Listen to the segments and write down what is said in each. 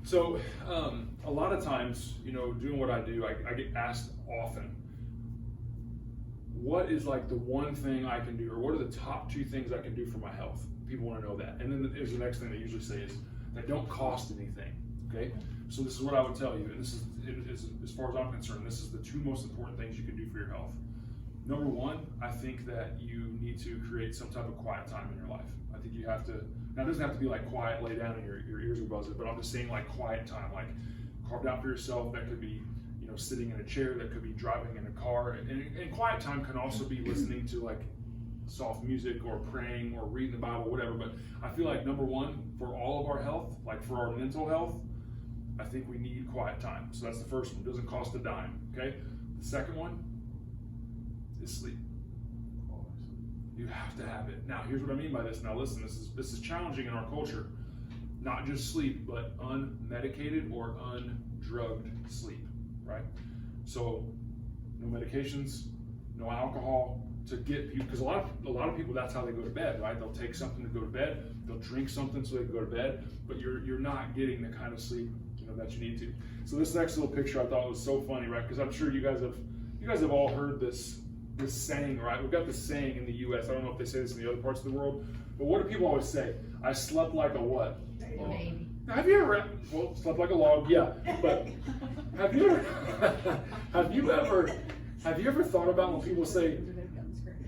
So a lot of times, doing what I do, I get asked often, what is like the one thing I can do, or what are the top 2 things I can do for my health? People want to know that. And then there's the next thing they usually say is, that don't cost anything, okay? So this is what I would tell you, and this is as far as I'm concerned, this is the 2 most important things you can do for your health. Number 1, I think that you need to create some type of quiet time in your life. I think you have to, now it doesn't have to be like quiet, lay down and your ears are buzzing, but I'm just saying like quiet time, like carved out for yourself. That could be, sitting in a chair, that could be driving in a car, and quiet time can also be listening to like soft music or praying or reading the Bible, whatever. But I feel like number 1, for all of our health, like for our mental health, I think we need quiet time. So that's the first one. It doesn't cost a dime, okay? The second one is sleep. You have to have it. Now, here's what I mean by this. Now, listen, this is challenging in our culture. Not just sleep, but unmedicated or undrugged sleep, right? So, no medications, no alcohol to get people, because a lot of people, that's how they go to bed, right? They'll take something to go to bed. They'll drink something so they can go to bed, but you're not getting the kind of sleep that you need to. So this next little picture I thought was so funny, right? Because I'm sure you guys have all heard this saying, right? We've got this saying in the U.S. I don't know if they say this in the other parts of the world, but what do people always say? I slept like a what? Baby. Have you ever? Well, slept like a log, yeah. But have you ever thought about when people say,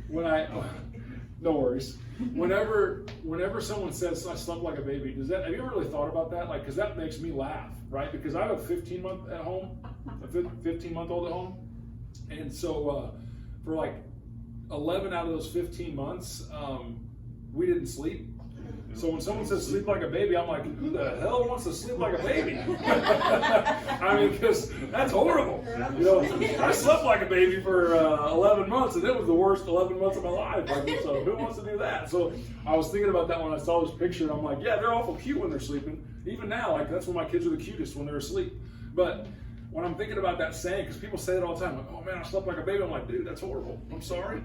no worries. Whenever someone says I slept like a baby, have you ever really thought about that? Like, because that makes me laugh, right? Because I have a 15-month at home, a 15-month-old at home, and so for like 11 out of those 15 months, we didn't sleep. So when someone says sleep like a baby, I'm like, who the hell wants to sleep like a baby? I mean, because that's horrible. I slept like a baby for 11 months, and it was the worst 11 months of my life. So who wants to do that? So I was thinking about that when I saw this picture, and I'm like, yeah, they're awful cute when they're sleeping. Even now, like that's when my kids are the cutest, when they're asleep. But when I'm thinking about that saying, because people say it all the time, like, oh man, I slept like a baby. I'm like, dude, that's horrible. I'm sorry.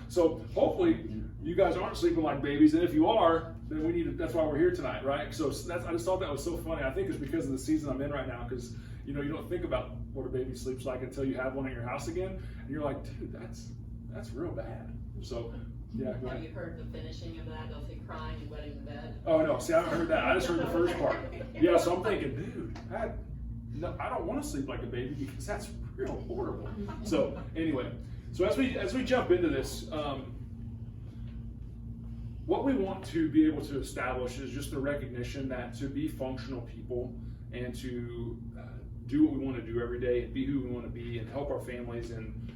So hopefully you guys aren't sleeping like babies, and if you are, then we need to, that's why we're here tonight, right? So I just thought that was so funny. I think it's because of the season I'm in right now, because you don't think about what a baby sleeps like until you have one in your house again, and you're like, dude, that's real bad. So yeah. Have you heard the finishing of that? They'll say crying and wetting the bed. Oh no, see, I haven't heard that. I just heard the first part. Yeah, so I'm thinking, dude, I don't want to sleep like a baby because that's real horrible. So anyway, so as we jump into this, what we want to be able to establish is just the recognition that to be functional people and to do what we want to do every day and be who we want to be and help our families and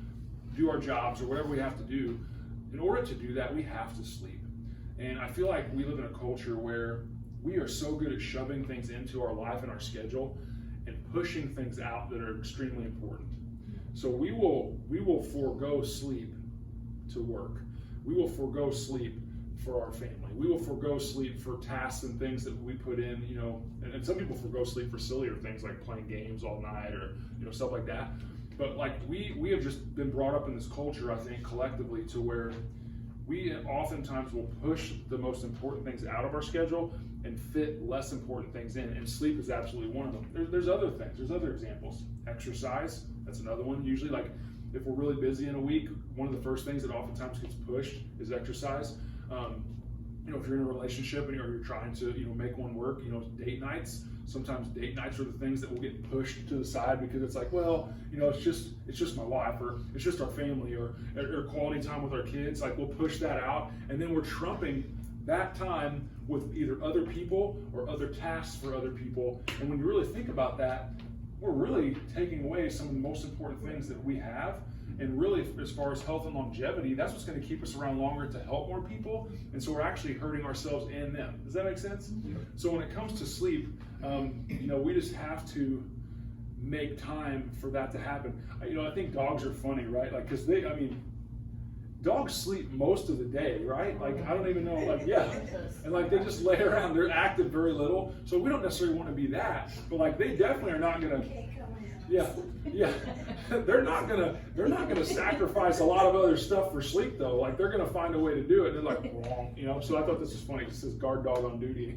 do our jobs or whatever we have to do, in order to do that, we have to sleep. And I feel like we live in a culture where we are so good at shoving things into our life and our schedule and pushing things out that are extremely important. So we will forego sleep to work. We will forego sleep for our family. We will forego sleep for tasks and things that we put in, and some people forego sleep for sillier things like playing games all night or stuff like that. But like we have just been brought up in this culture, I think, collectively, to where we oftentimes will push the most important things out of our schedule and fit less important things in, and sleep is absolutely one of them. There's other things, there's other examples. Exercise, that's another one. Usually, like if we're really busy in a week, one of the first things that oftentimes gets pushed is exercise. If you're in a relationship and you're trying to make one work, date nights. Sometimes date nights are the things that will get pushed to the side because it's like, well, it's just my wife, or it's just our family, or quality time with our kids. Like we'll push that out, and then we're trumping that time with either other people or other tasks for other people. And when you really think about that, we're really taking away some of the most important things that we have. And really, as far as health and longevity, that's what's going to keep us around longer, to help more people. And so we're actually hurting ourselves and them. Does that make sense? Yeah. So when it comes to sleep, we just have to make time for that to happen. I think dogs are funny, right? Like, because dogs sleep most of the day, right? Like, I don't even know, like, yeah. And like, they just lay around, they're active very little. So we don't necessarily want to be that, but like, they definitely are not going to, yeah. They're not gonna sacrifice a lot of other stuff for sleep though. Like they're gonna find a way to do it. And they're like, so I thought this was funny. It says guard dog on duty.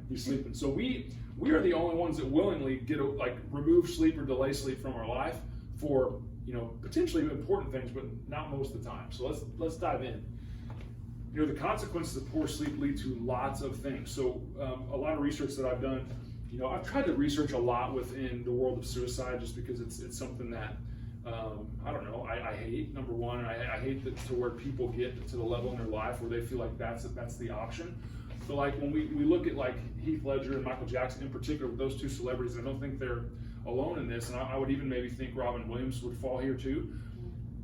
be sleeping. So we are the only ones that willingly remove sleep or delay sleep from our life for potentially important things, but not most of the time. So let's dive in. The consequences of poor sleep lead to lots of things. So a lot of research that I've done, I've tried to research a lot within the world of suicide just because it's something that I don't know. I hate, number one, and I hate to where people get to the level in their life where they feel like that's the option. But like when we look at like Heath Ledger and Michael Jackson in particular, with those two celebrities, I don't think they're alone in this, and I would even maybe think Robin Williams would fall here too.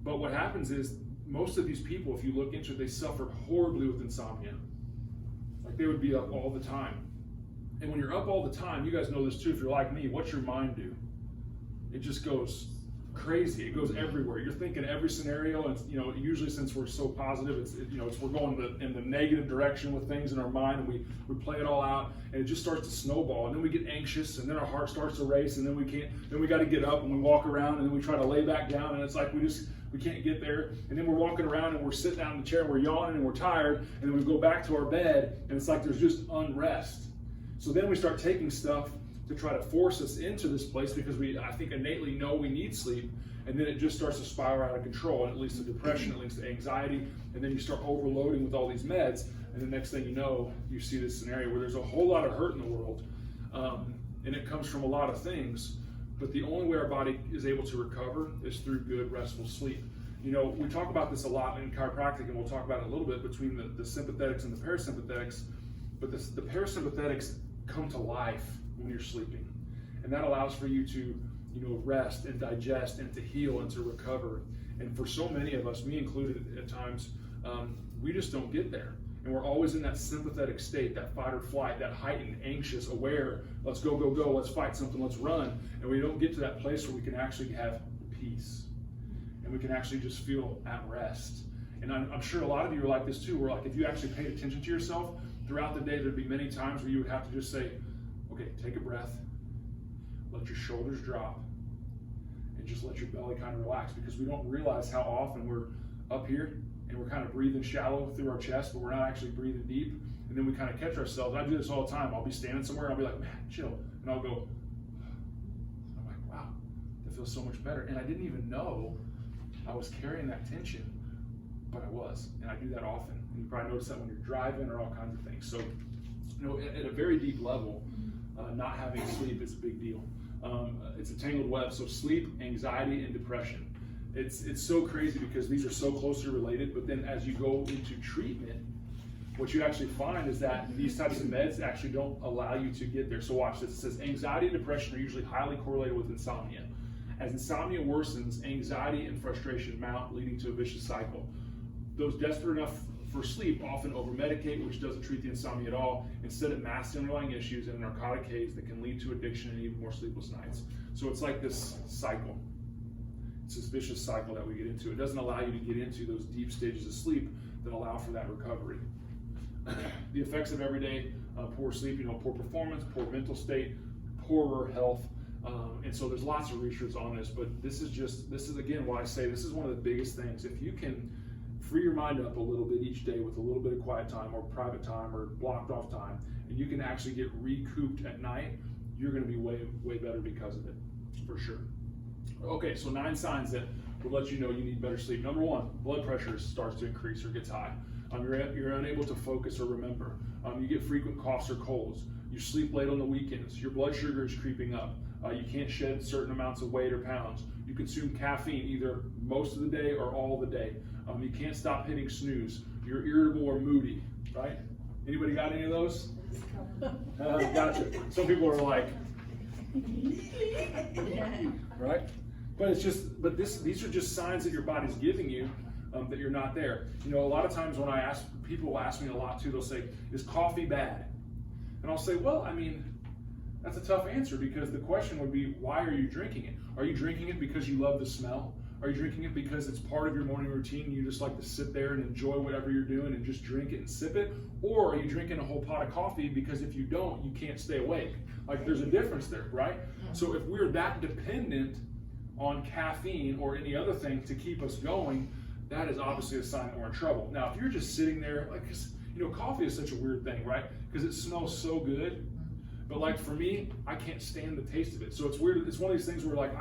But what happens is most of these people, if you look into it, they suffered horribly with insomnia. Like they would be up all the time. And when you're up all the time, you guys know this too, if you're like me, what's your mind do? It just goes crazy. It goes everywhere. You're thinking every scenario, and usually since we're so positive, we're going in the negative direction with things in our mind, and we play it all out, and it just starts to snowball, and then we get anxious, and then our heart starts to race, and then we got to get up and we walk around, and then we try to lay back down, and it's like we can't get there, and then we're walking around and we're sitting down in the chair and we're yawning and we're tired, and then we go back to our bed, and it's like there's just unrest. So then we start taking stuff to try to force us into this place because I think innately know we need sleep, and then it just starts to spiral out of control, and it leads to depression, it leads to anxiety, and then you start overloading with all these meds, and the next thing you know, you see this scenario where there's a whole lot of hurt in the world, and it comes from a lot of things, but the only way our body is able to recover is through good, restful sleep. We talk about this a lot in chiropractic, and we'll talk about it a little bit between the sympathetics and the parasympathetics, but the parasympathetics come to life when you're sleeping, and that allows for you to rest and digest and to heal and to recover. And for so many of us, me included at times, we just don't get there, and we're always in that sympathetic state, that fight or flight, that heightened, anxious, aware, let's go, let's fight something, let's run, and we don't get to that place where we can actually have peace and we can actually just feel at rest. And I'm sure a lot of you are like this too, where like if you actually paid attention to yourself throughout the day, there'd be many times where you would have to just say, okay, take a breath, let your shoulders drop, and just let your belly kind of relax, because we don't realize how often we're up here and we're kind of breathing shallow through our chest, but we're not actually breathing deep. And then we kind of catch ourselves. I do this all the time. I'll be standing somewhere and I'll be like, man, chill. And I'll go, I'm like, wow, that feels so much better. And I didn't even know I was carrying that tension, but I was. And I do that often. And you probably notice that when you're driving or all kinds of things. So, at a very deep level, not having sleep is a big deal. It's a tangled web. So sleep, anxiety, and depression. It's so crazy because these are so closely related, but then as you go into treatment, what you actually find is that these types of meds actually don't allow you to get there. So watch this. It says anxiety and depression are usually highly correlated with insomnia. As insomnia worsens, anxiety and frustration mount, leading to a vicious cycle. Those desperate enough for sleep often over-medicate, which doesn't treat the insomnia at all. Instead, it masks the underlying issues in a narcotic haze that can lead to addiction and even more sleepless nights. So it's like this cycle. It's this vicious cycle that we get into. It doesn't allow you to get into those deep stages of sleep that allow for that recovery. The effects of everyday poor sleep, poor performance, poor mental state, poorer health. And so there's lots of research on this, but this is again why I say this is one of the biggest things. If you can free your mind up a little bit each day with a little bit of quiet time or private time or blocked off time, and you can actually get recouped at night, you're going to be way, way better because of it, for sure. Okay, so 9 signs that will let you know you need better sleep. Number 1, blood pressure starts to increase or gets high. You're unable to focus or remember. You get frequent coughs or colds. You sleep late on the weekends. Your blood sugar is creeping up. You can't shed certain amounts of weight or pounds. You consume caffeine either most of the day or all of the day. You can't stop hitting snooze. You're irritable or moody, right? Anybody got any of those? Gotcha. Some people are like, right? But these are just signs that your body's giving you that you're not there. A lot of times when people will ask me a lot too, they'll say, is coffee bad? And I'll say, well, that's a tough answer, because the question would be, why are you drinking it? Are you drinking it because you love the smell? Are you drinking it because it's part of your morning routine and you just like to sit there and enjoy whatever you're doing and just drink it and sip it? Or are you drinking a whole pot of coffee because if you don't, you can't stay awake? Like, there's a difference there, right? So if we're that dependent on caffeine or any other thing to keep us going, that is obviously a sign that we're in trouble. Now, if you're just sitting there, coffee is such a weird thing, right? because it smells so good. But like for me, I can't stand the taste of it. So it's weird. It's one of these things where like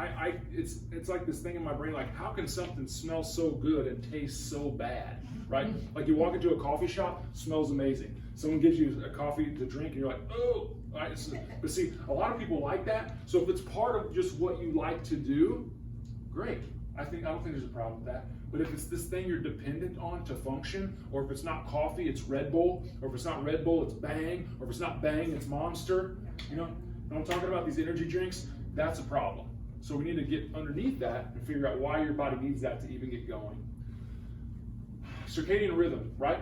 it's like this thing in my brain, like how can something smell so good and taste so bad, right? Like you walk into a coffee shop, smells amazing. Someone gives you a coffee to drink and you're like, oh, right? But see, a lot of people like that. So if it's part of just what you like to do, great. I don't think there's a problem with that. But if it's this thing you're dependent on to function, or if it's not coffee, it's Red Bull, or if it's not Red Bull, it's Bang, or if it's not Bang, it's Monster, you know I'm talking about, these energy drinks, that's a problem. So we need to get underneath that and figure out why your body needs that to even get going. Circadian rhythm, right?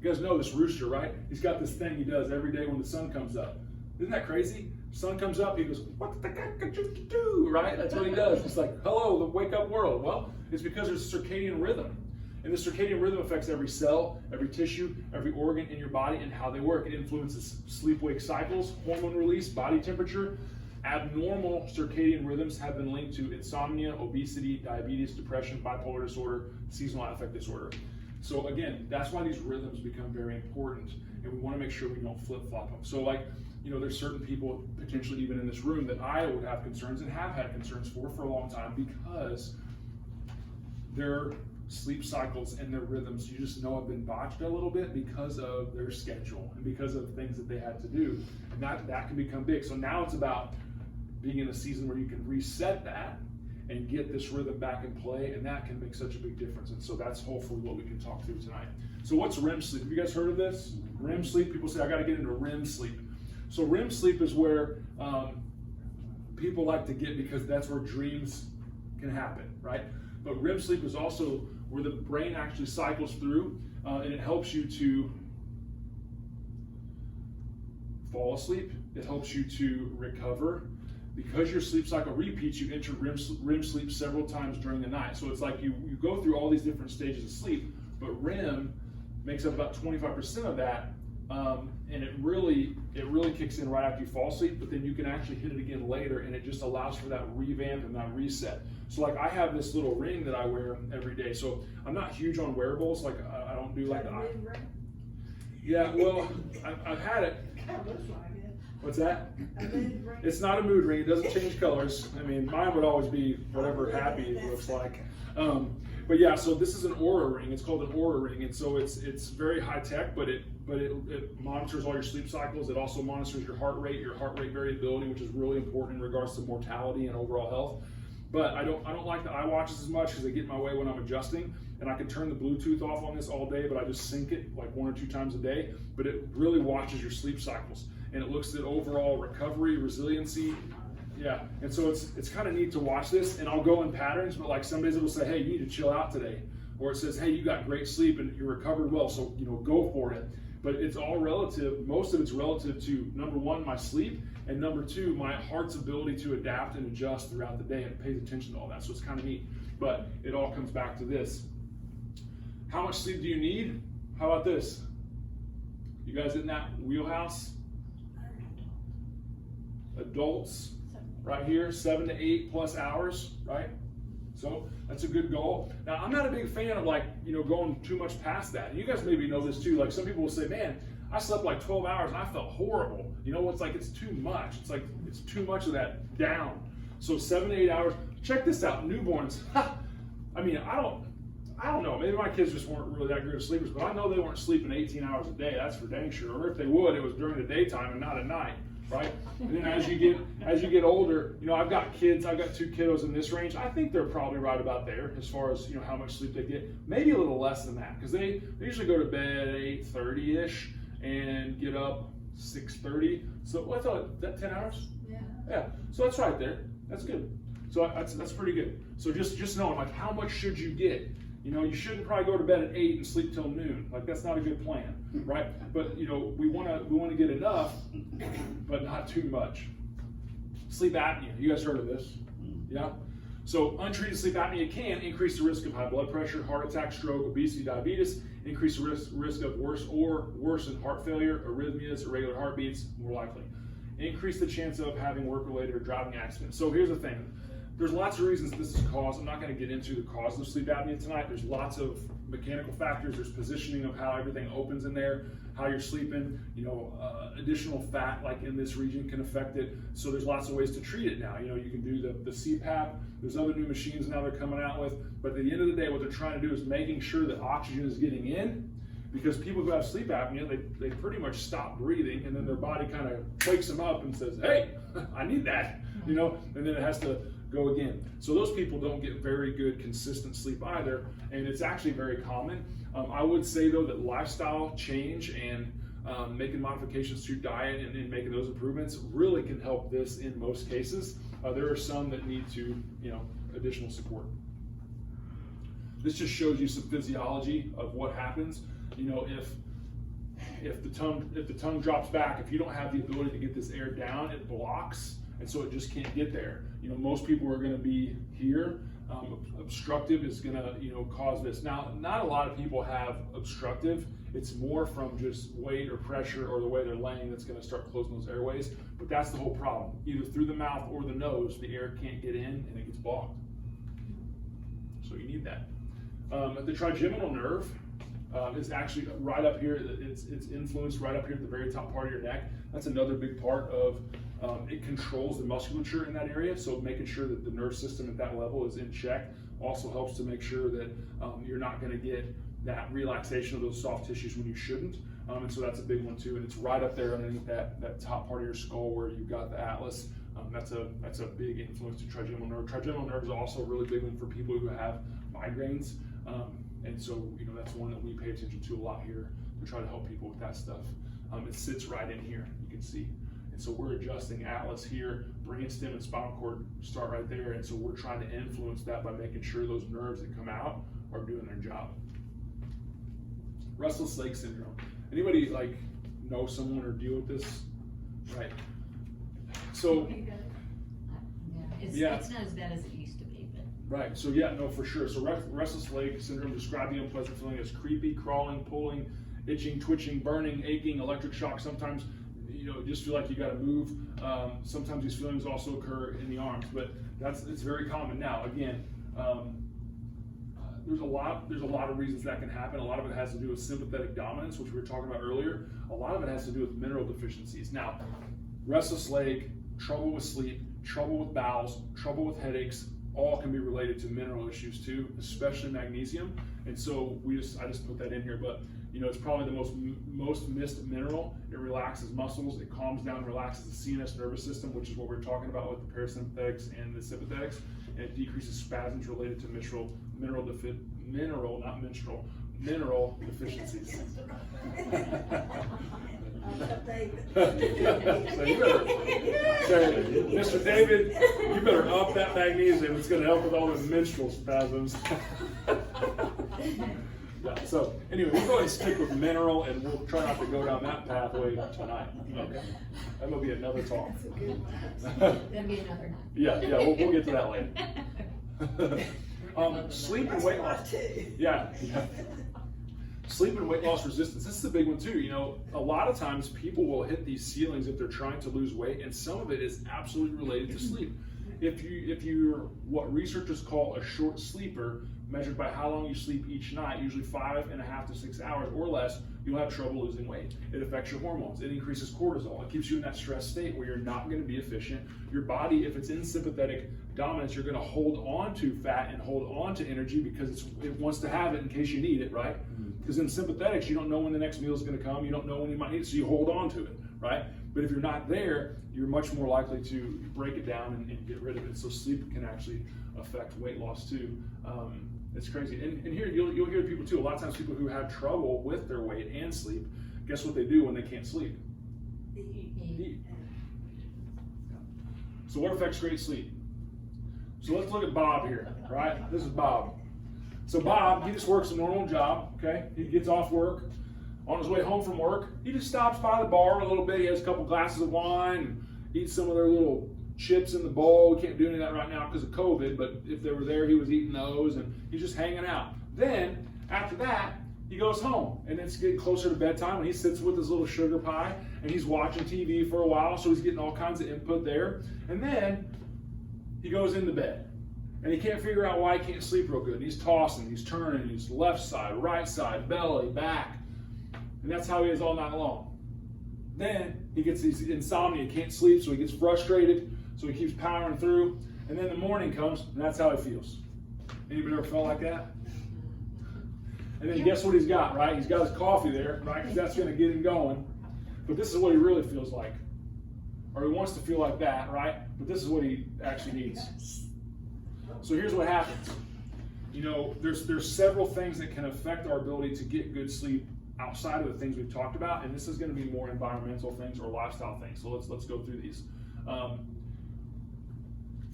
You guys know this rooster, right? He's got this thing he does every day when the sun comes up. Isn't that crazy? Sun comes up, he goes, what the heck could you do, right? That's what he does. It's like, hello, the wake up world. Well, it's because there's circadian rhythm. And the circadian rhythm affects every cell, every tissue, every organ in your body and how they work. It influences sleep-wake cycles, hormone release, body temperature. Abnormal circadian rhythms have been linked to insomnia, obesity, diabetes, depression, bipolar disorder, seasonal affective disorder. So again, that's why these rhythms become very important, and we want to make sure we don't flip-flop them. So like, there's certain people, potentially even in this room, that I would have concerns and have had concerns for a long time because their sleep cycles and their rhythms, you just know, have been botched a little bit because of their schedule and because of things that they had to do. And that can become big. So now it's about being in a season where you can reset that and get this rhythm back in play, and that can make such a big difference. And so that's hopefully what we can talk through tonight. So what's REM sleep? Have you guys heard of this? REM sleep, people say, I got to get into REM sleep. So REM sleep is where people like to get, because that's where dreams can happen, right? But REM sleep is also where the brain actually cycles through, and it helps you to fall asleep. It helps you to recover. Because your sleep cycle repeats, you enter REM sleep several times during the night. So it's like you go through all these different stages of sleep, but REM makes up about 25% of that. And it really kicks in right after you fall asleep, but then you can actually hit it again later, and it just allows for that revamp and that reset. So like I have this little ring that I wear every day. So I'm not huge on wearables. Like I don't do like yeah, well, I've had it. What's that? It's not a mood ring. It doesn't change colors. I mean, mine would always be whatever happy it looks like. But yeah, so this is an Aura ring. It's called an Aura ring, and so it's very high tech, but it monitors all your sleep cycles. It also monitors your heart rate variability, which is really important in regards to mortality and overall health. But I don't like the iWatches as much because they get in my way when I'm adjusting. And I can turn the Bluetooth off on this all day, but I just sync it like 1 or 2 times a day. But it really watches your sleep cycles, and it looks at overall recovery, resiliency. Yeah, and so it's kind of neat to watch this, and I'll go in patterns, but like some days it'll say, hey, you need to chill out today. Or it says, hey, you got great sleep and you recovered well, so go for it. But it's all relative. Most of it's relative to, number one, my sleep, and number two, my heart's ability to adapt and adjust throughout the day, and it pays attention to all that. So it's kind of neat. But it all comes back to this. How much sleep do you need? How about this? You guys in that wheelhouse? Adults, right here, 7 to 8 plus hours, right? So that's a good goal. Now, I'm not a big fan of going too much past that. And you guys maybe know this too. Like some people will say, man, I slept like 12 hours and I felt horrible. It's too much. It's too much of that down. So 7 to 8 hours. Check this out, newborns. I mean, I don't know. Maybe my kids just weren't really that good of sleepers, but I know they weren't sleeping 18 hours a day. That's for dang sure. Or if they would, it was during the daytime and not at night. Right? And then as you get older, I've got kids, I've got 2 kiddos in this range. I think they're probably right about there as far as how much sleep they get. Maybe a little less than that, because they usually go to bed at 8:30-ish and get up 6:30. So what's that 10 hours? Yeah. Yeah. So that's right there. That's good. So that's pretty good. So just knowing how much should you get? You shouldn't probably go to bed at 8 and sleep till noon. That's not a good plan, right? But we want to get enough, but not too much. Sleep apnea. You guys heard of this? Yeah. So untreated sleep apnea can increase the risk of high blood pressure, heart attack, stroke, obesity, diabetes, increase the risk of worsen heart failure, arrhythmias, irregular heartbeats, more likely. Increase the chance of having work-related or driving accidents. So here's the thing. There's lots of reasons this is caused. I'm not going to get into the cause of sleep apnea tonight. There's lots of mechanical factors. There's positioning of how everything opens in there, how you're sleeping. Additional fat like in this region can affect it. So there's lots of ways to treat it now. You can do the CPAP. There's other new machines now they're coming out with. But at the end of the day, what they're trying to do is making sure that oxygen is getting in, because people who have sleep apnea, they pretty much stop breathing, and then their body kind of wakes them up and says, hey, I need that, and then it has to go again. So those people don't get very good consistent sleep either, and it's actually very common. I would say though that lifestyle change and making modifications to your diet and making those improvements really can help this in most cases. There are some that need to, additional support. This just shows you some physiology of what happens. If the tongue drops back, if you don't have the ability to get this air down, it blocks, and so it just can't get there. Most people are going to be here. Obstructive is going to cause this. Now, not a lot of people have obstructive. It's more from just weight or pressure or the way they're laying that's going to start closing those airways. But that's the whole problem. Either through the mouth or the nose, the air can't get in and it gets blocked. So you need that. The trigeminal nerve is actually right up here. It's influenced right up here at the very top part of your neck. That's another big part of it controls the musculature in that area. So making sure that the nerve system at that level is in check also helps to make sure that you're not going to get that relaxation of those soft tissues when you shouldn't. And so that's a big one too. And it's right up there underneath that top part of your skull where you've got the atlas. That's a big influence to trigeminal nerve. Trigeminal nerve is also a really big one for people who have migraines. And so, that's one that we pay attention to a lot here to try to help people with that stuff. It sits right in here, you can see. And so we're adjusting atlas here, brainstem and spinal cord start right there. And so we're trying to influence that by making sure those nerves that come out are doing their job. Restless leg syndrome. Anybody know someone or deal with this? Right. So it's not as bad as it used to be, but right. So for sure. So restless leg syndrome describes the unpleasant feeling as creepy, crawling, pulling, itching, twitching, burning, aching, electric shock. Sometimes just feel like you got to move. Sometimes these feelings also occur in the arms, but it's very common. Now again, there's a lot of reasons that can happen. A lot of it has to do with sympathetic dominance, which we were talking about earlier. A lot of it has to do with mineral deficiencies. Now, restless leg, trouble with sleep, trouble with bowels, trouble with headaches, all can be related to mineral issues too, especially magnesium. And so I just put that in here, but it's probably the most missed mineral. It relaxes muscles, it calms down and relaxes the CNS nervous system, which is what we're talking about with the parasympathetics and the sympathetics, and it decreases spasms related to mineral deficiencies. So you better say, Mr. David, you better up that magnesium. It's going to help with all the menstrual spasms. So anyway, we'll go ahead and stick with mineral, and we'll try not to go down that pathway tonight. Okay, that'll be another talk. that'll be another night. Yeah, we'll get to that later. Sleep and weight loss. Yeah. Sleep and weight loss resistance. This is a big one too. A lot of times people will hit these ceilings if they're trying to lose weight, and some of it is absolutely related to sleep. If you're what researchers call a short sleeper, measured by how long you sleep each night, usually 5.5 to 6 hours or less, you'll have trouble losing weight. It affects your hormones. It increases cortisol. It keeps you in that stress state where you're not going to be efficient. Your body, if it's in sympathetic dominance, you're going to hold on to fat and hold on to energy because it wants to have it in case you need it, right? Because in sympathetics, you don't know when the next meal is going to come. You don't know when you might need it, so you hold on to it, right? But if you're not there, you're much more likely to break it down and get rid of it. So sleep can actually affect weight loss too. It's crazy. And here you'll hear people too. A lot of times people who have trouble with their weight and sleep, guess what they do when they can't sleep? Eat. So what affects great sleep? So let's look at Bob here, right? This is Bob. So Bob, he just works a normal job, okay? He gets off work. On his way home from work, he just stops by the bar a little bit. He has a couple glasses of wine, and eats some of their little chips in the bowl. We can't do any of that right now because of COVID, but if they were there, he was eating those, and he's just hanging out. Then, after that, he goes home, and it's getting closer to bedtime, and he sits with his little sugar pie, and he's watching TV for a while, so he's getting all kinds of input there. And then, he goes into bed, and he can't figure out why he can't sleep real good. And he's tossing, he's turning, he's left side, right side, belly, back. And that's how he is all night long. Then he gets these insomnia, he can't sleep, so he gets frustrated, so he keeps powering through. And then the morning comes, and that's how he feels. Anybody ever felt like that? And then guess what he's got, right? He's got his coffee there, right? Because that's going to get him going. But this is what he really feels like. Or he wants to feel like that, right? But this is what he actually needs. So here's what happens. You know, there's several things that can affect our ability to get good sleep outside of the things we've talked about, and this is going to be more environmental things or lifestyle things. So let's go through these.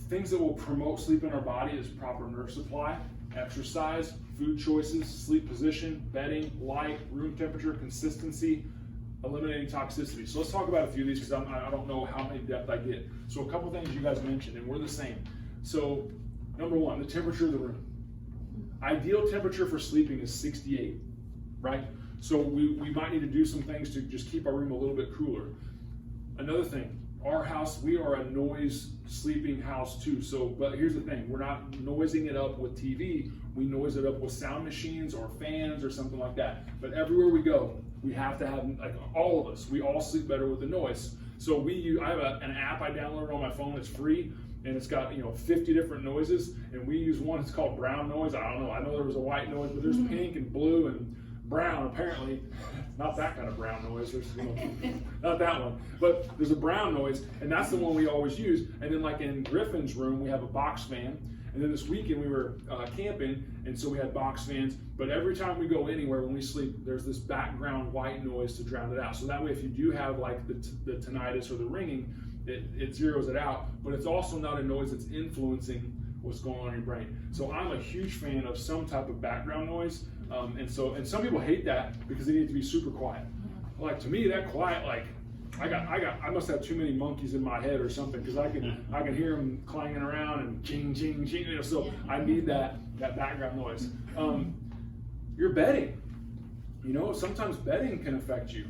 Things that will promote sleep in our body is proper nerve supply, exercise, food choices, sleep position, bedding, light, room temperature, consistency, eliminating toxicity. So let's talk about a few of these because I don't know how many depth I get. So a couple things you guys mentioned, and we're the same. So number one, the temperature of the room. Ideal temperature for sleeping is 68, right? So we might need to do some things to just keep our room a little bit cooler. Another thing, our house, we are a noise sleeping house too. So, but here's the thing, we're not noising it up with TV, we noise it up with sound machines or fans or something like that. But everywhere we go, we have to have, like all of us, we all sleep better with the noise. So I have an app I downloaded on my phone, it's free, and it's got 50 different noises, and we use one, it's called brown noise. I don't know, I know there was a white noise, but there's pink and blue and brown, apparently. Not that kind of brown noise, there's, not that one, but there's a brown noise, and that's the one we always use. And then like in Griffin's room, we have a box fan, and then this weekend we were camping, and so we had box fans, but every time we go anywhere when we sleep, there's this background white noise to drown it out. So that way if you do have like the tinnitus or the ringing, it zeroes it out, but it's also not a noise that's influencing what's going on in your brain. So I'm a huge fan of some type of background noise. And some people hate that because they need to be super quiet. Like to me, that quiet, like I must have too many monkeys in my head or something because I can hear them clanging around and ching ching ching. So I need that background noise. Your bedding, sometimes bedding can affect you.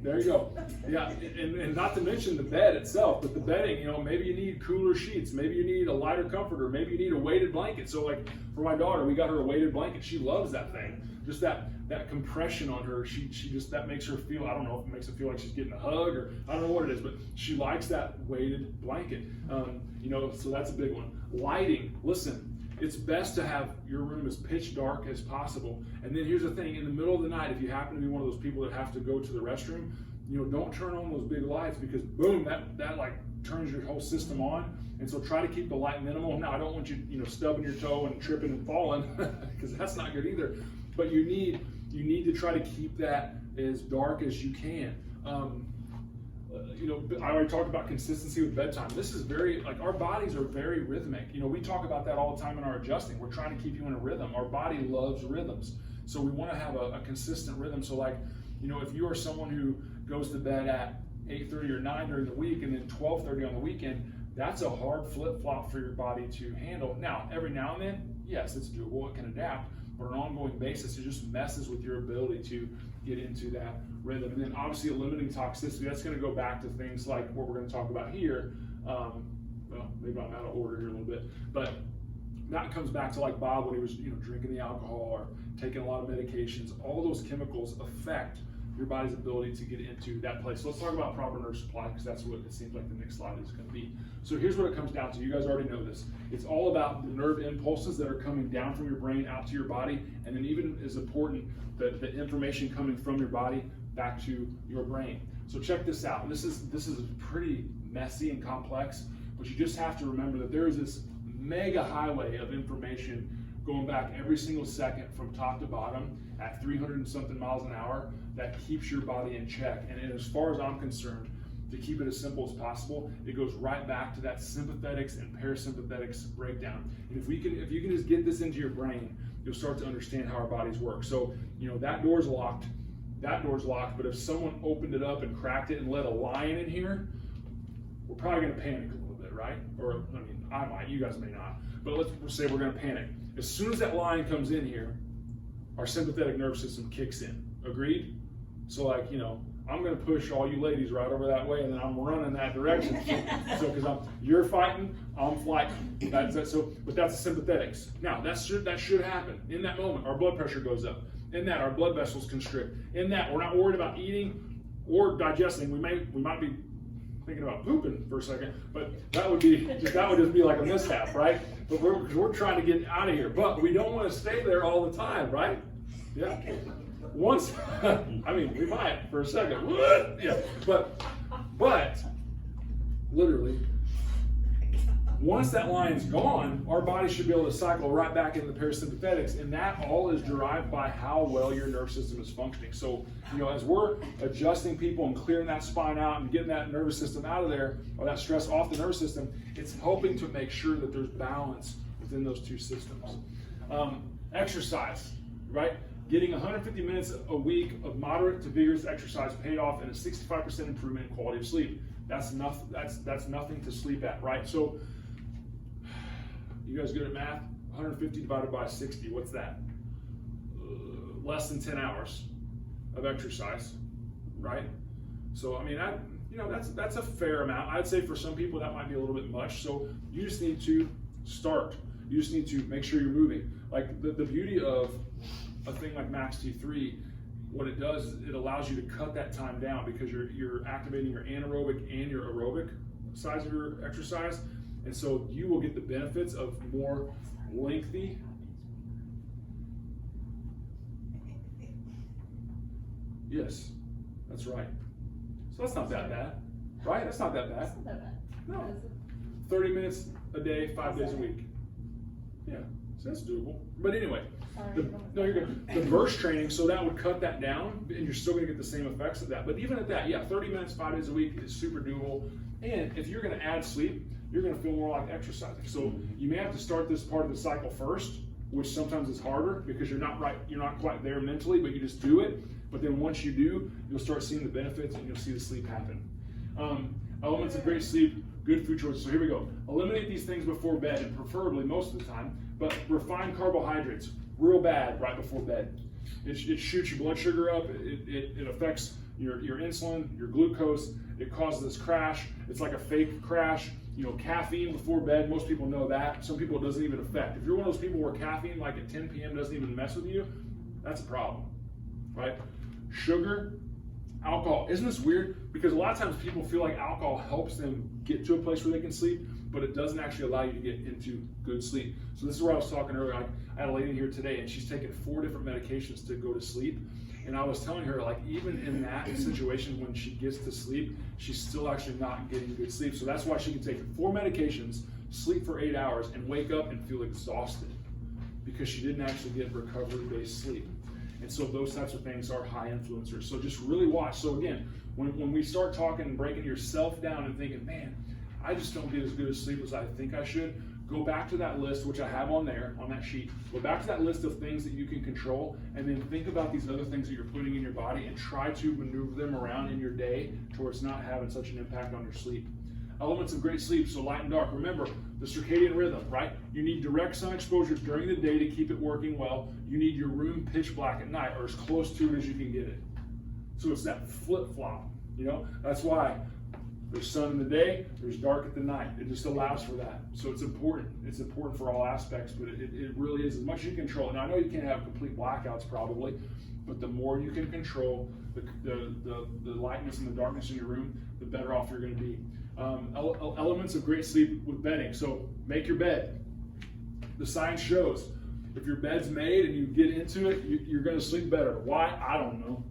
There you go. Yeah, and not to mention the bed itself, but the bedding, maybe you need cooler sheets, maybe you need a lighter comforter, maybe you need a weighted blanket. So like for my daughter, we got her a weighted blanket. She loves that thing. Just that compression on her, she just, that makes her feel, I don't know if it makes her feel like she's getting a hug or I don't know what it is, but she likes that weighted blanket. So that's a big one. Lighting, listen. It's best to have your room as pitch dark as possible. And then here's the thing, in the middle of the night, if you happen to be one of those people that have to go to the restroom, don't turn on those big lights because boom, that like turns your whole system on. And so try to keep the light minimal. Now I don't want you, stubbing your toe and tripping and falling because that's not good either. But you need to try to keep that as dark as you can. I already talked about consistency with bedtime. This is very, like our bodies are very rhythmic. We talk about that all the time in our adjusting. We're trying to keep you in a rhythm. Our body loves rhythms. So we want to have a consistent rhythm. So like, if you are someone who goes to bed at 8:30 or 9 during the week and then 12:30 on the weekend, that's a hard flip-flop for your body to handle. Now, every now and then, yes, it's doable, it can adapt, but on an ongoing basis, it just messes with your ability to get into that rhythm. And then obviously limiting toxicity, that's gonna go back to things like what we're gonna talk about here. Well, maybe I'm out of order here a little bit, but that comes back to like Bob when he was drinking the alcohol or taking a lot of medications. All those chemicals affect your body's ability to get into that place. So let's talk about proper nerve supply because that's what it seems like the next slide is going to be. So here's what it comes down to. You guys already know this. It's all about the nerve impulses that are coming down from your brain out to your body, and then even as important, the information coming from your body back to your brain. So check this out. This is pretty messy and complex, but you just have to remember that there is this mega highway of information going back every single second from top to bottom at 300 and something miles an hour that keeps your body in check. And as far as I'm concerned, to keep it as simple as possible, it goes right back to that sympathetics and parasympathetics breakdown. And if you can just get this into your brain, you'll start to understand how our bodies work. So, that door's locked, but if someone opened it up and cracked it and let a lion in here, we're probably gonna panic a little bit, right? Or, I might, you guys may not, but let's say we're gonna panic. As soon as that lion comes in here, our sympathetic nervous system kicks in. Agreed? So like, I'm gonna push all you ladies right over that way and then I'm running that direction. So because you're fighting, I'm flighting. So, but that's the sympathetics. Now that should happen. In that moment, our blood pressure goes up. In that, our blood vessels constrict. In that, we're not worried about eating or digesting. We might be thinking about pooping for a second, but that would just be like a mishap, right? But we're trying to get out of here. But we don't want to stay there all the time, right? Yeah. Once, I mean, we might for a second. Yeah. But literally, once that line's gone, our body should be able to cycle right back into the parasympathetics, and that all is derived by how well your nervous system is functioning. So, as we're adjusting people and clearing that spine out and getting that nervous system out of there, or that stress off the nervous system, it's helping to make sure that there's balance within those two systems. Exercise, right? Getting 150 minutes a week of moderate to vigorous exercise paid off in a 65% improvement in quality of sleep. That's nothing to sleep at, right? So, you guys good at math? 150 divided by 60, what's that? Less than 10 hours of exercise, right? So, I mean, that's a fair amount. I'd say for some people that might be a little bit much. So you just need to start. You just need to make sure you're moving. Like the beauty of a thing like Max T3, what it does is it allows you to cut that time down because you're activating your anaerobic and your aerobic sides of your exercise. And so you will get the benefits of more lengthy. Yes, that's right. So that's not that bad, right? That's not that bad. That's not that bad. No. 30 minutes a day, 5 days a week. Yeah, so that's doable. But anyway, no, you're good. The burst training, so that would cut that down, and you're still going to get the same effects of that. But even at that, yeah, 30 minutes, 5 days a week is super doable. And if you're going to add sleep, you're going to feel more like exercising. So you may have to start this part of the cycle first, which sometimes is harder because you're not quite there mentally, but you just do it. But then once you do, you'll start seeing the benefits and you'll see the sleep happen. Elements of great sleep, good food choices. So here we go. Eliminate these things before bed, and preferably most of the time, but refined carbohydrates, real bad right before bed. It shoots your blood sugar up, it affects your insulin, your glucose, it causes this crash. It's like a fake crash. Caffeine before bed, most people know that. Some people it doesn't even affect. If you're one of those people where caffeine like at 10 p.m. doesn't even mess with you, that's a problem, right? Sugar, alcohol. Isn't this weird? Because a lot of times people feel like alcohol helps them get to a place where they can sleep, but it doesn't actually allow you to get into good sleep. So this is where I was talking earlier. I had a lady in here today, and she's taken 4 different medications to go to sleep. And I was telling her, like, even in that situation, when she gets to sleep, she's still actually not getting good sleep. So that's why she can take 4 medications, sleep for 8 hours, and wake up and feel exhausted because she didn't actually get recovery-based sleep. And so those types of things are high influencers. So just really watch. So again, when we start talking and breaking yourself down and thinking, man, I just don't get as good a sleep as I think I should, go back to that list, which I have on there, on that sheet. Go back to that list of things that you can control, and then think about these other things that you're putting in your body and try to maneuver them around in your day towards not having such an impact on your sleep. Elements of great sleep, so light and dark. Remember, the circadian rhythm, right? You need direct sun exposure during the day to keep it working well. You need your room pitch black at night, or as close to it as you can get it. So it's that flip-flop, That's why there's sun in the day, there's dark at the night. It just allows for that. So it's important. It's important for all aspects, but it really is as much as you control. And I know you can't have complete blackouts probably, but the more you can control the lightness and the darkness in your room, the better off you're going to be. Elements of great sleep with bedding. So make your bed. The science shows if your bed's made and you get into it, you're going to sleep better. Why? I don't know.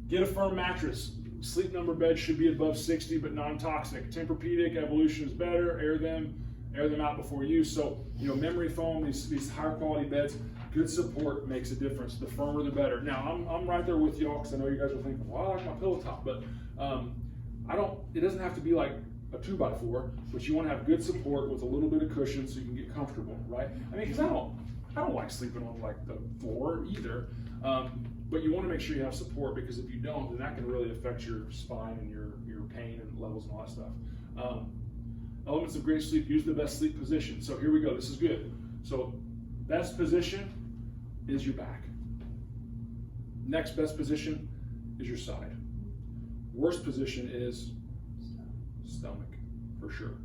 Get a firm mattress. Sleep number beds should be above 60, but non-toxic. Tempur-Pedic, Evolution is better. Air them out before use. So, memory foam, these higher quality beds, good support makes a difference. The firmer, the better. Now, I'm right there with y'all because I know you guys are thinking, well, I like my pillow top, but it doesn't have to be like a 2x4, but you want to have good support with a little bit of cushion so you can get comfortable, right? I mean, because I don't like sleeping on like the floor either. But you want to make sure you have support, because if you don't, then that can really affect your spine and your pain and levels and all that stuff. Elements of great sleep, use the best sleep position. So here we go, this is good. So best position is your back. Next best position is your side. Worst position is stomach, for sure.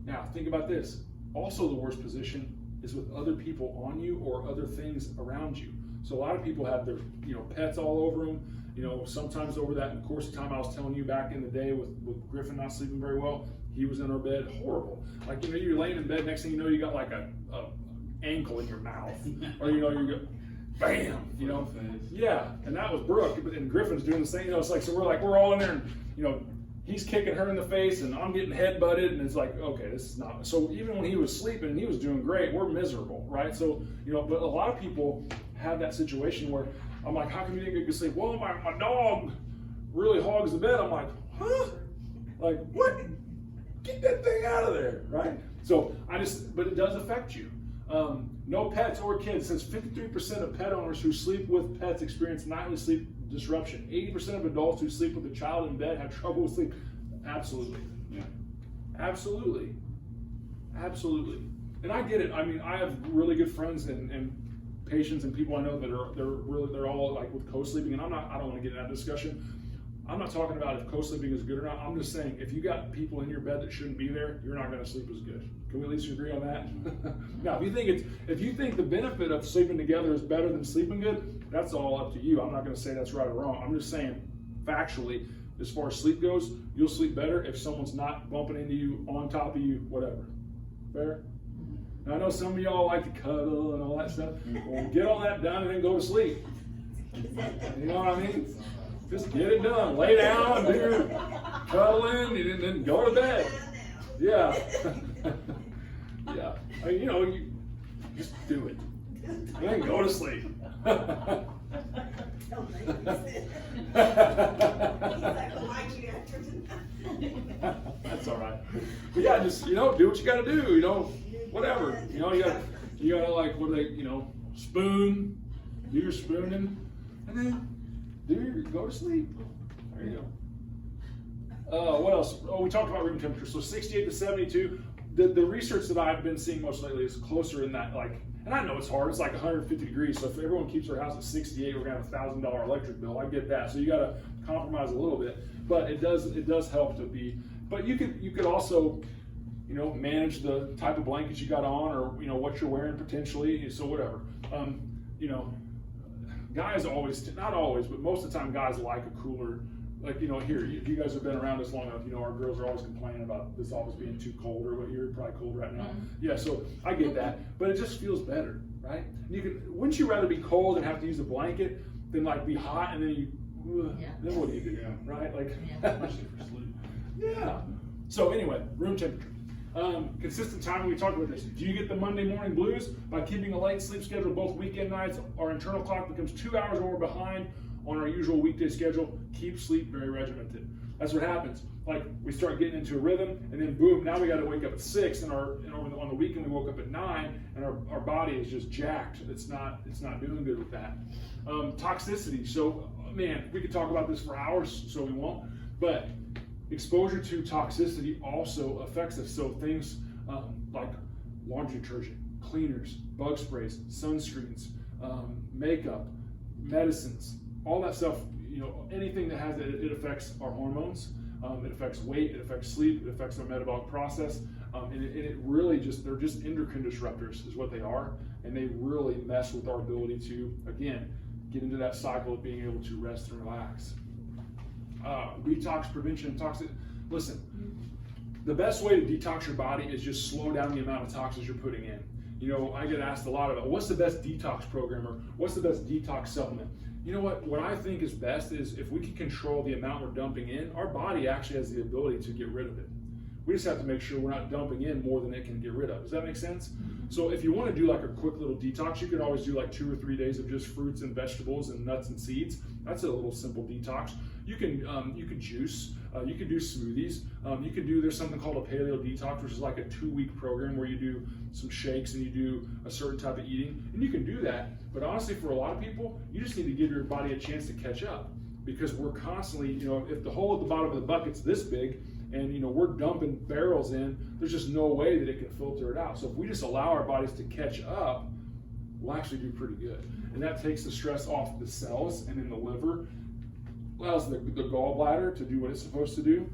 Now think about this. Also the worst position is with other people on you or other things around you. So a lot of people have their, pets all over them. Sometimes over that course of time I was telling you back in the day with Griffin not sleeping very well, he was in our bed, horrible. Like, you're laying in bed, next thing you know, you got like a ankle in your mouth, or you go, bam, yeah. And that was Brooke, and Griffin's doing the same. It's like, so we're all in there, and he's kicking her in the face, and I'm getting head-butted, and it's like, okay, this is not. So even when he was sleeping, he was doing great. We're miserable, right? So but a lot of people have that situation where I'm like, how come you didn't get good sleep? Well, my dog really hogs the bed. I'm like, huh? Like, what? Get that thing out of there, right? So but it does affect you. No pets or kids. It says 53% of pet owners who sleep with pets experience nightly sleep disruption. 80% of adults who sleep with a child in bed have trouble with sleep. Absolutely. Yeah. Absolutely. And I get it. I mean, I have really good friends and patients and people I know that they're all like with co-sleeping, and I don't want to get in that discussion. I'm not talking about if co-sleeping is good or not. I'm just saying, if you got people in your bed that shouldn't be there, you're not going to sleep as good. Can we at least agree on that? Now, if you think the benefit of sleeping together is better than sleeping good, that's all up to you. I'm not going to say that's right or wrong. I'm just saying, factually, as far as sleep goes, you'll sleep better if someone's not bumping into you, on top of you, whatever. Fair? Now, I know some of y'all like to cuddle and all that stuff. Well, get all that done and then go to sleep. You know what I mean? Just get it done. Lay down, do cuddling, and then go to bed. Yeah. Yeah. I mean, you just do it. And then go to sleep. That's all right. But yeah, just do what you got to do. Whatever. You gotta like spoon, do your spooning, and then go to sleep. There you go. What else? Oh, we talked about room temperature. So 68 to 72. The research that I've been seeing most lately is closer in that, like, and I know it's hard. It's like 150 degrees. So if everyone keeps their house at 68, we're gonna have $1,000 electric bill. I get that. So you gotta compromise a little bit, but it does help to be. But you could also manage the type of blankets you got on, or what you're wearing potentially. So whatever. Guys always, not always, but most of the time, guys like a cooler. Like, here, if you guys have been around us long enough, our girls are always complaining about this office being too cold, or what, you're probably cold right now. Mm-hmm. Yeah, so I get that, but it just feels better, right? Wouldn't you rather be cold and have to use a blanket than like be hot and then then what do you do, right? Like, Especially for sleep. Yeah. So anyway, room temperature. Consistent timing, we talked about this. Do you get the Monday morning blues? By keeping a late sleep schedule both weekend nights, our internal clock becomes 2 hours more behind on our usual weekday schedule. Keep sleep very regimented. That's what happens. Like, we start getting into a rhythm, and then boom, now we got to wake up at 6, and on the weekend we woke up at 9, and our body is just jacked. It's not doing good with that. Toxicity. So, man, we could talk about this for hours, so we won't. But exposure to toxicity also affects us. So things like laundry detergent, cleaners, bug sprays, sunscreens, makeup, medicines, all that stuff, anything that has it affects our hormones, it affects weight, it affects sleep, it affects our metabolic process, and it really they're just endocrine disruptors is what they are, and they really mess with our ability to, again, get into that cycle of being able to rest and relax. Detox prevention, toxic. Listen, the best way to detox your body is just slow down the amount of toxins you're putting in. I get asked a lot about what's the best detox program, or what's the best detox supplement. You know what I think is best is if we can control the amount we're dumping in, our body actually has the ability to get rid of it. We just have to make sure we're not dumping in more than it can get rid of. Does that make sense? So if you want to do like a quick little detox, you could always do like 2 or 3 days of just fruits and vegetables and nuts and seeds. That's a little simple detox. You can juice. You can do smoothies. There's something called a paleo detox, which is like a 2-week program where you do some shakes and you do a certain type of eating, and you can do that. But honestly, for a lot of people, you just need to give your body a chance to catch up, because we're constantly, if the hole at the bottom of the bucket's this big, and we're dumping barrels in, there's just no way that it can filter it out. So if we just allow our bodies to catch up, we'll actually do pretty good. And that takes the stress off the cells and in the liver, allows the gallbladder to do what it's supposed to do,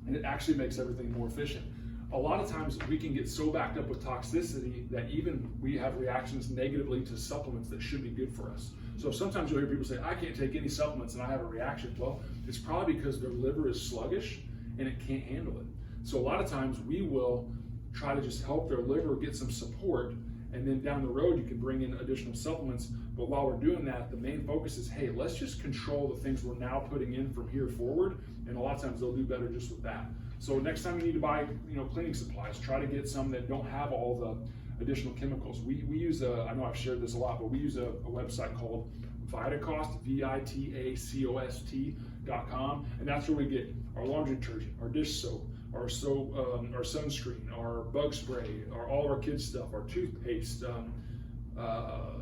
and it actually makes everything more efficient. a lot of times we can get so backed up with toxicity that even we have reactions negatively to supplements that should be good for us. So sometimes you'll hear people say, I can't take any supplements and I have a reaction. Well, it's probably because their liver is sluggish and it can't handle it. So a lot of times we will try to just help their liver get some support, and then down the road you can bring in additional supplements. But while we're doing that, the main focus is, hey, let's just control the things we're now putting in from here forward, and a lot of times they'll do better just with that. So next time you need to buy, cleaning supplies, try to get some that don't have all the additional chemicals. We use I know I've shared this a lot, but we use a website called Vitacost, VITACOST.com, and that's where we get our laundry detergent, our dish soap, our sunscreen, our bug spray, all of our kids' stuff, our toothpaste,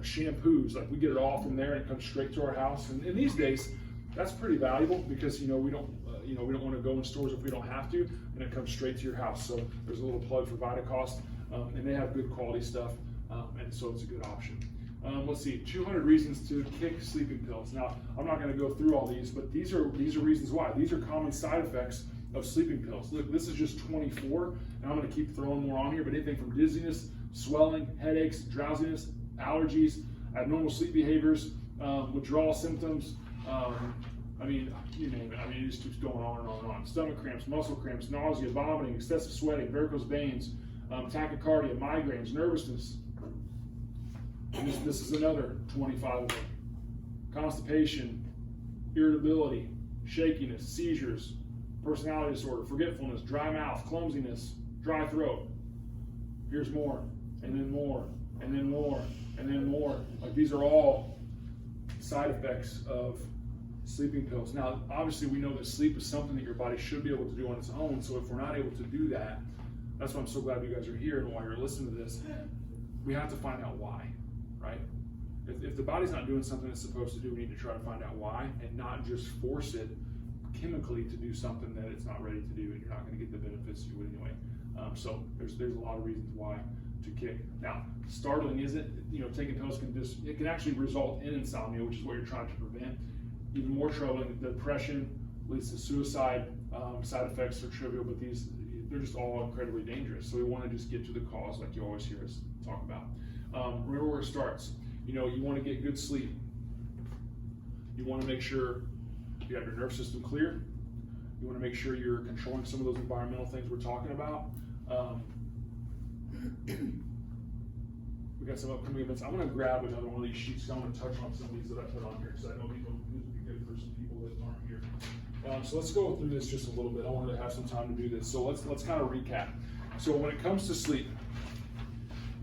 shampoos. Like, we get it all from there and it comes straight to our house. And these days, that's pretty valuable because we don't want to go in stores if we don't have to, and it comes straight to your house. So there's a little plug for Vitacost, and they have good quality stuff, and so it's a good option. Let's see, 200 reasons to kick sleeping pills. Now, I'm not going to go through all these, but these are reasons why. These are common side effects of sleeping pills. Look, this is just 24, and I'm going to keep throwing more on here, but anything from dizziness, swelling, headaches, drowsiness, allergies, abnormal sleep behaviors, withdrawal symptoms, you name it. It just keeps going on and on and on. Stomach cramps, muscle cramps, nausea, vomiting, excessive sweating, varicose veins, tachycardia, migraines, nervousness. And this is another 25 of them. Constipation, irritability, shakiness, seizures, personality disorder, forgetfulness, dry mouth, clumsiness, dry throat. Here's more, and then more, and then more, and then more. Like, these are all side effects of sleeping pills. Now, obviously, we know that sleep is something that your body should be able to do on its own. So if we're not able to do that, that's why I'm so glad you guys are here and why you're listening to this. We have to find out why, right? If the body's not doing something it's supposed to do, we need to try to find out why and not just force it chemically to do something that it's not ready to do, and you're not going to get the benefits you would anyway. So there's a lot of reasons why to kick. Now, startling is it? Taking pills can actually result in insomnia, which is what you're trying to prevent. Even more troubling, depression leads to suicide. Side effects are trivial, but they're just all incredibly dangerous. So we want to just get to the cause, like you always hear us talk about. Remember where it starts. You want to get good sleep. You want to make sure you have your nerve system clear. You want to make sure you're controlling some of those environmental things we're talking about. We got some upcoming events. I'm going to grab another one of these sheets. I'm going to touch on some of these that I put on here because I know these would be good for some people that aren't here. So let's go through this just a little bit. I wanted to have some time to do this. So let's kind of recap. So when it comes to sleep,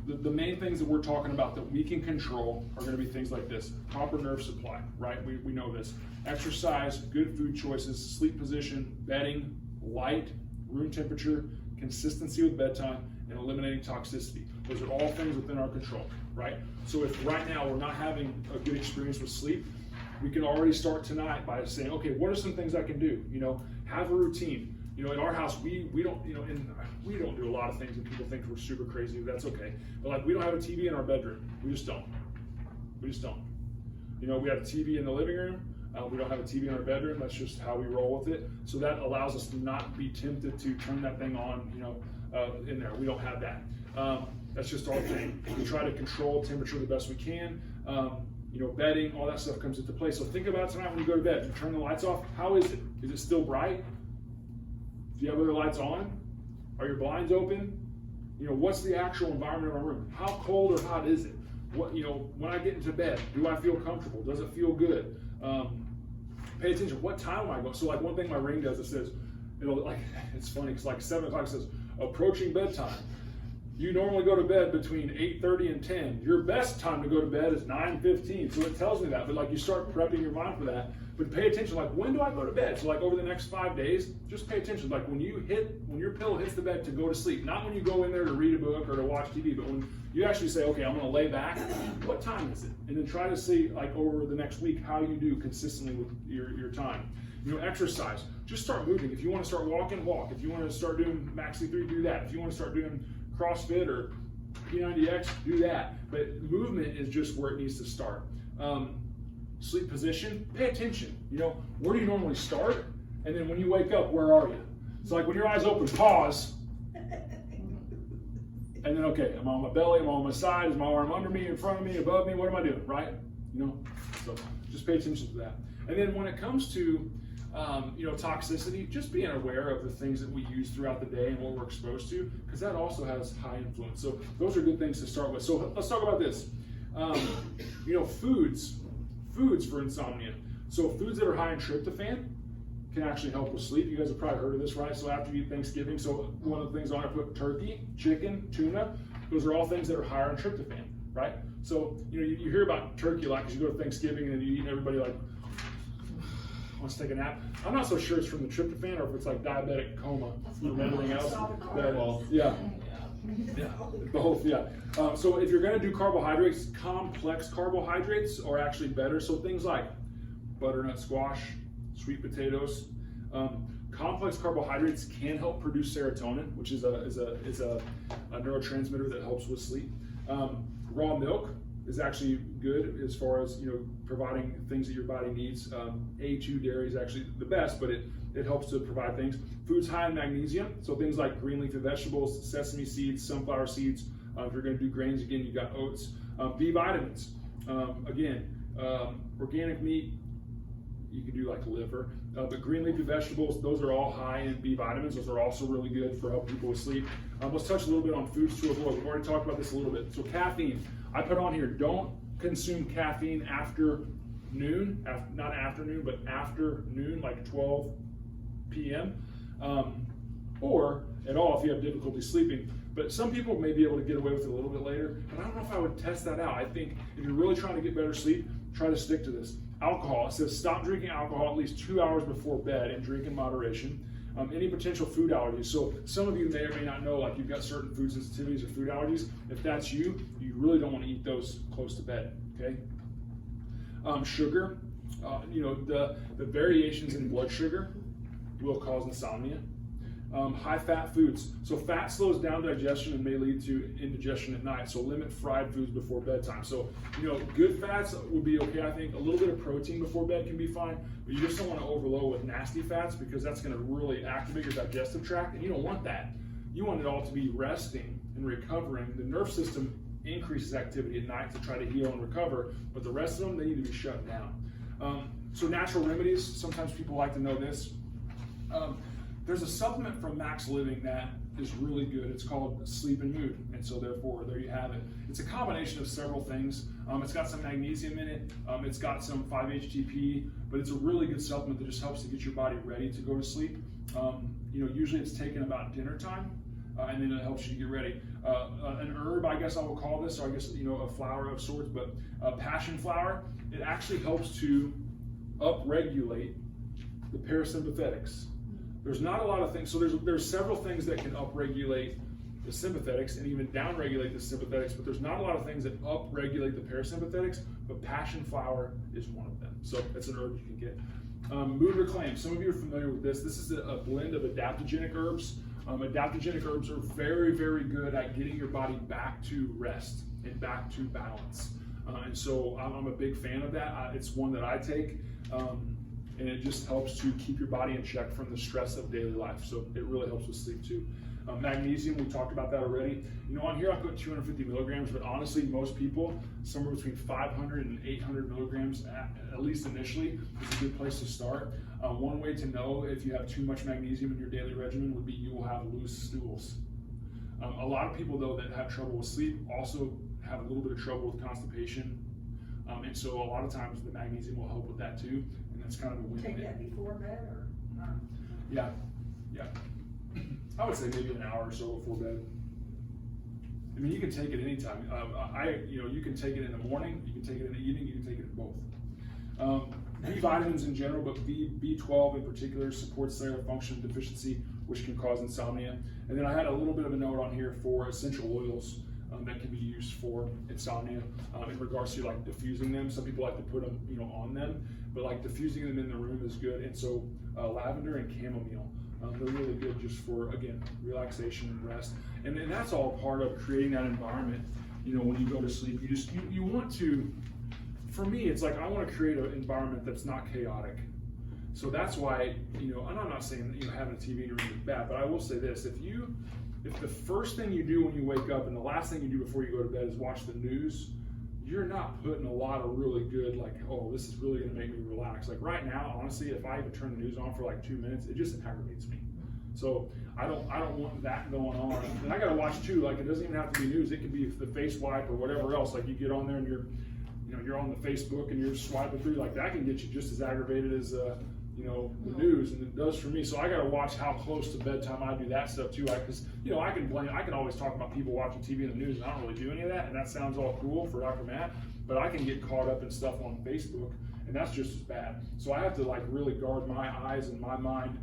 the main things that we're talking about that we can control are going to be things like this: proper nerve supply, right? We know this. Exercise, good food choices, sleep position, bedding, light, room temperature, consistency with bedtime, and eliminating toxicity. Those are all things within our control, right? So if right now we're not having a good experience with sleep, we can already start tonight by saying, okay, what are some things I can do? Have a routine. In our house, we don't, and we don't do a lot of things that people think we're super crazy. That's okay. But we don't have a TV in our bedroom. We just don't. We have a TV in the living room. We don't have a TV in our bedroom. That's just how we roll with it. So that allows us to not be tempted to turn that thing on, in there. We don't have that. That's just our thing. We try to control temperature the best we can. Bedding, all that stuff comes into play. So think about tonight when you go to bed. You turn the lights off. How is it? Is it still bright? Do you have other lights on? Are your blinds open? What's the actual environment of our room? How cold or hot is it? When I get into bed, do I feel comfortable? Does it feel good? Pay attention. What time am I going? So one thing my ring does, it says, it's funny, because 7 o'clock says, approaching bedtime. You normally go to bed between 8:30 and 10. Your best time to go to bed is 9:15. So it tells me that, but you start prepping your mind for that. But pay attention, when do I go to bed? So over the next 5 days, just pay attention. When your pillow hits the bed to go to sleep, not when you go in there to read a book or to watch TV, but when you actually say, okay, I'm going to lay back, what time is it? And then try to see over the next week how you do consistently with your time. Exercise, just start moving. If you want to start walking, walk. If you want to start doing Maxi 3, do that. If you want to start doing CrossFit or P90X, do that. But movement is just where it needs to start. Sleep position, pay attention. Where do you normally start? And then when you wake up, where are you? So when your eyes open, pause. And then, okay, I'm on my belly, I'm on my side, is my arm under me, in front of me, above me, what am I doing, right? So just pay attention to that. And then when it comes to, toxicity, just being aware of the things that we use throughout the day and what we're exposed to, because that also has high influence. So those are good things to start with. So let's talk about this. Foods for insomnia. So foods that are high in tryptophan can actually help with sleep. You guys have probably heard of this, right? So after you eat Thanksgiving, so one of the things on I put turkey, chicken, tuna, those are all things that are higher in tryptophan, right? So, you hear about turkey a lot because you go to Thanksgiving and then you eat and everybody like wants to take a nap. I'm not so sure it's from the tryptophan or if it's like diabetic coma and everything else. Both. So if you're going to do carbohydrates, complex carbohydrates are actually better. So things like butternut squash, sweet potatoes. Complex carbohydrates can help produce serotonin, which is a neurotransmitter that helps with sleep. Raw milk is actually good as far as providing things that your body needs. A2 dairy is actually the best, but it helps to provide things. Foods high in magnesium, so things like green leafy vegetables, sesame seeds, sunflower seeds. If you're going to do grains, again, you got oats. B vitamins, organic meat. You can do like liver, but green leafy vegetables, those are all high in B vitamins. Those are also really good for helping people with sleep. Let's touch a little bit on foods to avoid. We've already talked about this a little bit. So caffeine, I put on here, don't consume caffeine after noon, not afternoon, but after noon, like 12 p.m. Or at all if you have difficulty sleeping. But some people may be able to get away with it a little bit later, but I don't know if I would test that out. I think if you're really trying to get better sleep, try to stick to this. Alcohol, it says stop drinking alcohol at least 2 hours before bed and drink in moderation. Any potential food allergies. So some of you may or may not know, like you've got certain food sensitivities or food allergies. If that's you, you really don't want to eat those close to bed, okay? Sugar, the variations in blood sugar will cause insomnia. High fat foods. So fat slows down digestion and may lead to indigestion at night. So limit fried foods before bedtime. So, good fats would be okay, I think. A little bit of protein before bed can be fine, but you just don't want to overload with nasty fats because that's going to really activate your digestive tract, and you don't want that. You want it all to be resting and recovering. The nerve system increases activity at night to try to heal and recover, but the rest of them, they need to be shut down. So natural remedies, sometimes people like to know this. There's a supplement from Max Living that is really good. It's called Sleep and Mood, and so therefore there you have it. It's a combination of several things. It's got some magnesium in it. It's got some 5-HTP, but it's a really good supplement that just helps to get your body ready to go to sleep. Usually it's taken about dinner time, and then it helps you to get ready. An herb, I guess I will call this, or I guess a flower of sorts, but passion flower. It actually helps to upregulate the parasympathetics. There's not a lot of things, so there's several things that can upregulate the sympathetics and even downregulate the sympathetics, but there's not a lot of things that upregulate the parasympathetics, but passion flower is one of them. So that's an herb you can get. Mood Reclaim, some of you are familiar with this. This is a blend of adaptogenic herbs. Adaptogenic herbs are very, very good at getting your body back to rest and back to balance. And so I'm a big fan of that. It's one that I take. And it just helps to keep your body in check from the stress of daily life. So it really helps with sleep too. Magnesium, we talked about that already. On here I put 250 milligrams, but honestly, most people, somewhere between 500 and 800 milligrams, at least initially, is a good place to start. One way to know if you have too much magnesium in your daily regimen would be you will have loose stools. A lot of people, though, that have trouble with sleep also have a little bit of trouble with constipation. And so a lot of times the magnesium will help with that too. It's kind of a win-win. Take that before bed or not? Yeah. I would say maybe an hour or so before bed. I mean, you can take it anytime. You can take it in the morning, you can take it in the evening, you can take it in both. B vitamins in general, but B12 in particular supports cellular function deficiency, which can cause insomnia. And then I had a little bit of a note on here for essential oils that can be used for insomnia in regards to like diffusing them. Some people like to put them, on them, but like diffusing them in the room is good. And so lavender and chamomile, they're really good just for, again, relaxation and rest. And that's all part of creating that environment. When you go to sleep, you want to. For me, it's like I want to create an environment that's not chaotic. So that's why, and I'm not saying having a TV in your room is bad, but I will say this: if if the first thing you do when you wake up and the last thing you do before you go to bed is watch the news, you're not putting a lot of really good, like, oh, this is really gonna make me relax. Like right now, honestly, if I even turn the news on for like 2 minutes, it just aggravates me. So I don't want that going on. And I gotta watch too, like it doesn't even have to be news. It could be the face wipe or whatever else. Like you get on there and you're on the Facebook and you're swiping through, like that can get you just as aggravated as the news, and it does for me. So I got to watch how close to bedtime I do that stuff too. Because I can always talk about people watching TV and the news, and I don't really do any of that. And that sounds all cool for Dr. Matt, but I can get caught up in stuff on Facebook, and that's just as bad. So I have to like really guard my eyes and my mind,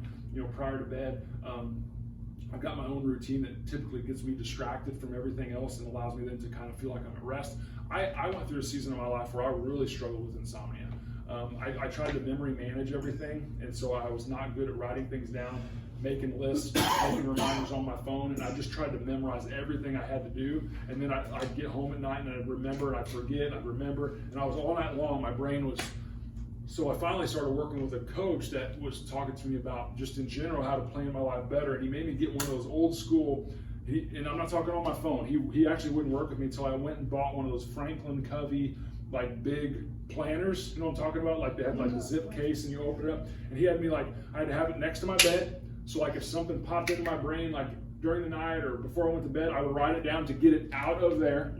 prior to bed. I've got my own routine that typically gets me distracted from everything else and allows me then to kind of feel like I'm at rest. I went through a season of my life where I really struggled with insomnia. I tried to memory manage everything, and so I was not good at writing things down, making lists, making reminders on my phone, and I just tried to memorize everything I had to do. And then I'd get home at night and I'd remember, and I'd forget, and I'd remember, and I was all night long, my brain was. So I finally started working with a coach that was talking to me about just in general how to plan my life better, and he made me get one of those old school. And I'm not talking on my phone. He actually wouldn't work with me until I went and bought one of those Franklin Covey like big planners. You know what I'm talking about? Like they had like the zip case and you open it up. And he had me like, I had to have it next to my bed. So like if something popped into my brain like during the night or before I went to bed, I would write it down to get it out of there.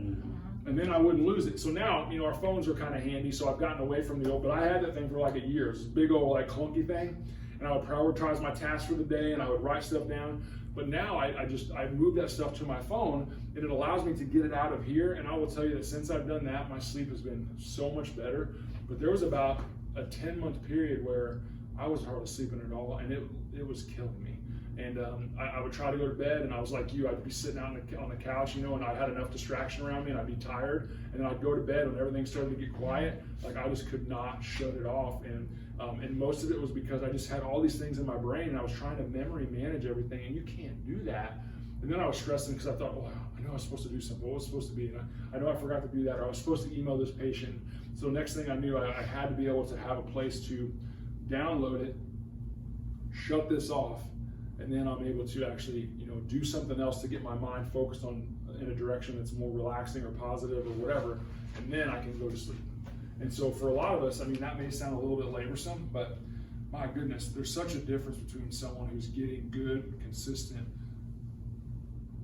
And then I wouldn't lose it. So now, our phones are kind of handy. So I've gotten away from the old, but I had that thing for like a year. It's this big old like clunky thing. And I would prioritize my tasks for the day and I would write stuff down. But now I moved that stuff to my phone, and it allows me to get it out of here. And I will tell you that since I've done that, my sleep has been so much better. But there was about a 10-month period where I wasn't hardly sleeping at all, and it was killing me. And I would try to go to bed, and I was like you, I'd be sitting out on the couch, and I had enough distraction around me, and I'd be tired, and then I'd go to bed when everything started to get quiet. Like I just could not shut it off, and most of it was because I just had all these things in my brain, and I was trying to memory manage everything, and you can't do that. And then I was stressing because I thought, oh, I know I was supposed to do something. What was it supposed to be? And I know I forgot to do that, or I was supposed to email this patient. So next thing I knew, I had to be able to have a place to download it, shut this off, and then I'm able to actually, do something else to get my mind focused on in a direction that's more relaxing or positive or whatever, and then I can go to sleep. And so for a lot of us, that may sound a little bit laborsome, but my goodness, there's such a difference between someone who's getting good, consistent,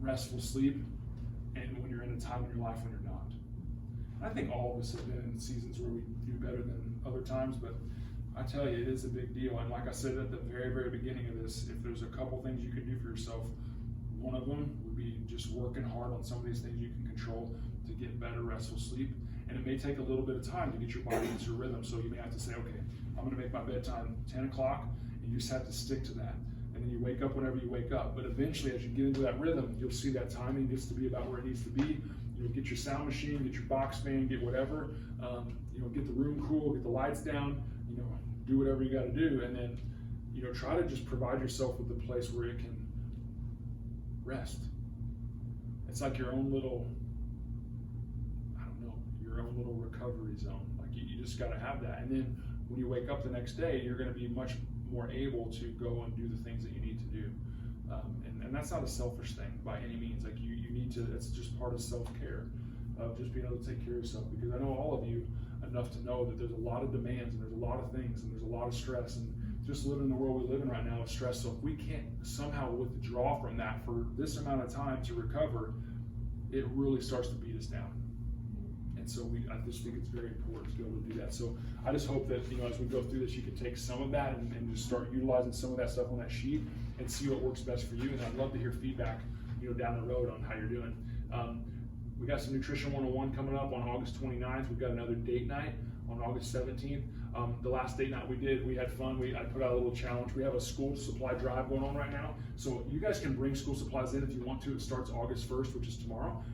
restful sleep and when you're in a time in your life when you're not. And I think all of us have been in seasons where we do better than other times, but I tell you, it is a big deal. And like I said at the very, very beginning of this, if there's a couple things you can do for yourself, one of them would be just working hard on some of these things you can control to get better restful sleep. And it may take a little bit of time to get your body into a rhythm. So you may have to say, okay, I'm going to make my bedtime 10 o'clock, and you just have to stick to that. And then you wake up whenever you wake up. But eventually, as you get into that rhythm, you'll see that timing gets to be about where it needs to be. Get your sound machine, get your box fan, get whatever. Get the room cool, get the lights down. Do whatever you got to do, and then try to just provide yourself with a place where it can rest. It's like your own little, your own little recovery zone. Like you just got to have that, and then when you wake up the next day, you're going to be much more able to go and do the things that you need to do. And that's not a selfish thing by any means. Like you need to. It's just part of self-care, of just being able to take care of yourself. Because I know all of you enough to know that there's a lot of demands and there's a lot of things and there's a lot of stress, and just living in the world we live in right now is stress. So if we can't somehow withdraw from that for this amount of time to recover, it really starts to beat us down. And so I just think it's very important to be able to do that. So I just hope that as we go through this, you can take some of that and just start utilizing some of that stuff on that sheet and see what works best for you. And I'd love to hear feedback down the road on how you're doing. We got some Nutrition 101 coming up on August 29th. We've got another date night on August 17th. The last date night we had fun. I put out a little challenge. We have a school supply drive going on right now. So you guys can bring school supplies in if you want to. It starts August 1st, which is tomorrow.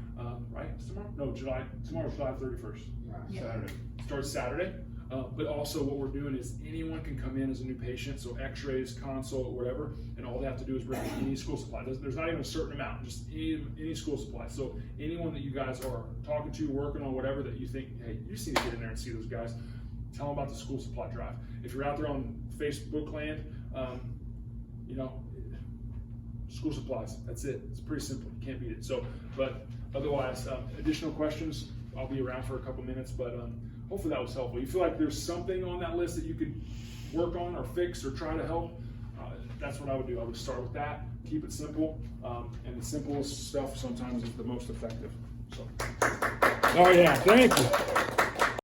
Right? It's tomorrow? No, tomorrow's July 31st. Yeah. Saturday. Starts Saturday. But also what we're doing is anyone can come in as a new patient, so x-rays, consult, whatever, and all they have to do is bring any school supply. There's not even a certain amount, just any school supply. So anyone that you guys are talking to, working on, whatever, that you think, hey, you just need to get in there and see those guys, tell them about the school supply drive. If you're out there on Facebook land, school supplies. That's it. It's pretty simple. You can't beat it. So, but otherwise, additional questions, I'll be around for a couple minutes, but hopefully that was helpful. You feel like there's something on that list that you could work on or fix or try to help, that's what I would do. I would start with that, keep it simple, and the simplest stuff sometimes is the most effective. So, oh yeah, thank you.